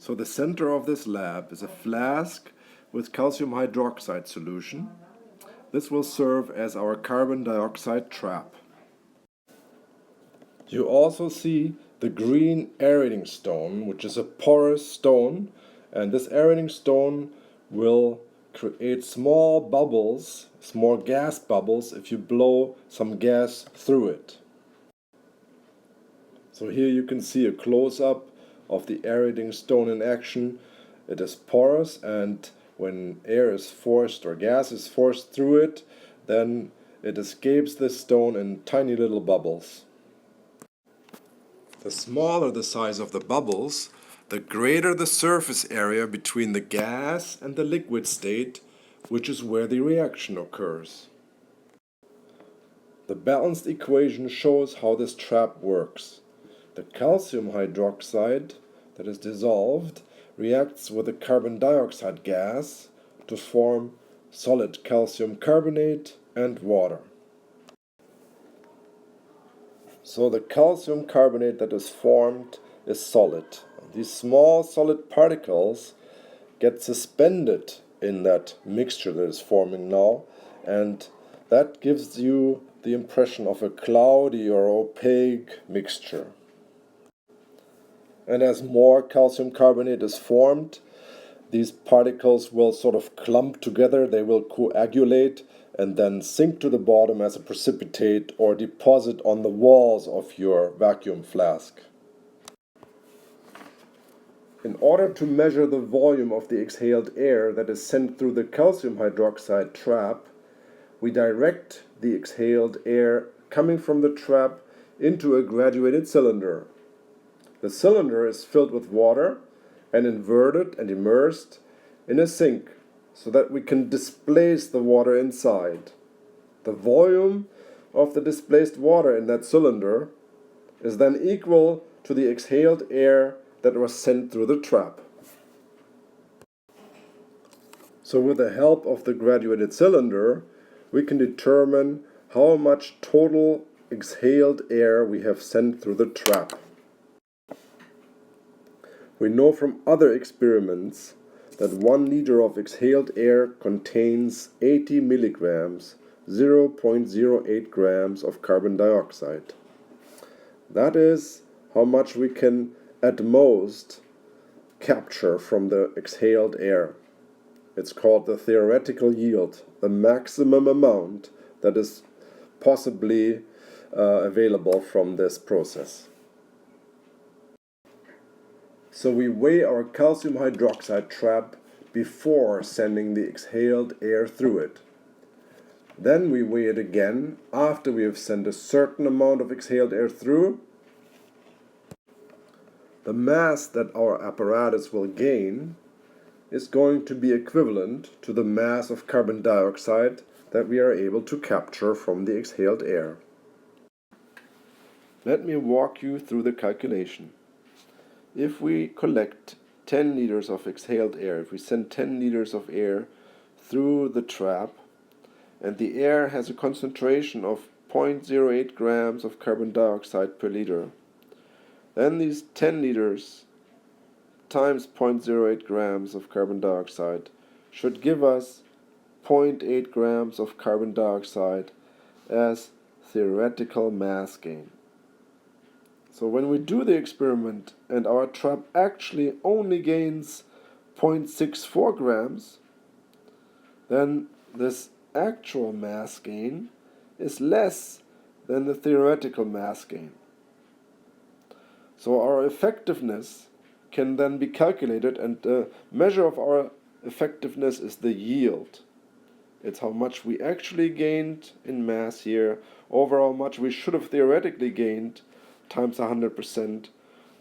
So the center of this lab is a flask with calcium hydroxide solution. This will serve as our carbon dioxide trap. You also see the green aerating stone, which is a porous stone, and this aerating stone will create small bubbles, small gas bubbles, if you blow some gas through it. So here you can see a close-up of the aerating stone in action. It is porous, and when air is forced or gas is forced through it, then it escapes this stone in tiny little bubbles. The smaller the size of the bubbles, the greater the surface area between the gas and the liquid state, which is where the reaction occurs. The balanced equation shows how this trap works. The calcium hydroxide that is dissolved reacts with the carbon dioxide gas to form solid calcium carbonate and water. So the calcium carbonate that is formed is solid. These small solid particles get suspended in that mixture that is forming now, and that gives you the impression of a cloudy or opaque mixture. And as more calcium carbonate is formed, these particles will sort of clump together, they will coagulate and then sink to the bottom as a precipitate or deposit on the walls of your vacuum flask. In order to measure the volume of the exhaled air that is sent through the calcium hydroxide trap, we direct the exhaled air coming from the trap into a graduated cylinder. The cylinder is filled with water and inverted and immersed in a sink so that we can displace the water inside. The volume of the displaced water in that cylinder is then equal to the exhaled air that was sent through the trap. So with the help of the graduated cylinder, we can determine how much total exhaled air we have sent through the trap. We know from other experiments that 1 liter of exhaled air contains 80 milligrams, 0.08 grams of carbon dioxide. That is how much we can at most capture from the exhaled air. It's called the theoretical yield, the maximum amount that is possibly available from this process. So we weigh our calcium hydroxide trap before sending the exhaled air through it. Then we weigh it again after we have sent a certain amount of exhaled air through. The mass that our apparatus will gain is going to be equivalent to the mass of carbon dioxide that we are able to capture from the exhaled air. Let me walk you through the calculation. If we collect 10 liters of exhaled air, if we send 10 liters of air through the trap, and the air has a concentration of 0.08 grams of carbon dioxide per liter, then these 10 liters times 0.08 grams of carbon dioxide should give us 0.8 grams of carbon dioxide as theoretical mass gain. So when we do the experiment and our trap actually only gains 0.64 grams, then this actual mass gain is less than the theoretical mass gain. So our effectiveness can then be calculated, and the measure of our effectiveness is the yield. It's how much we actually gained in mass here over how much we should have theoretically gained times 100%.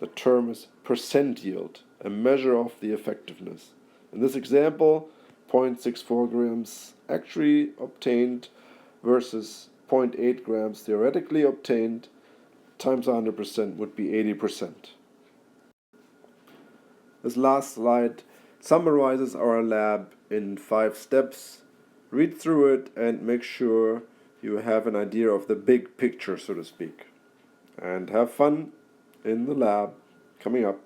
The term is percent yield, a measure of the effectiveness. In this example, 0.64 grams actually obtained versus 0.8 grams theoretically obtained times 100% would be 80%. This last slide summarizes our lab in 5 steps. Read through it and make sure you have an idea of the big picture, so to speak. And have fun in the lab coming up.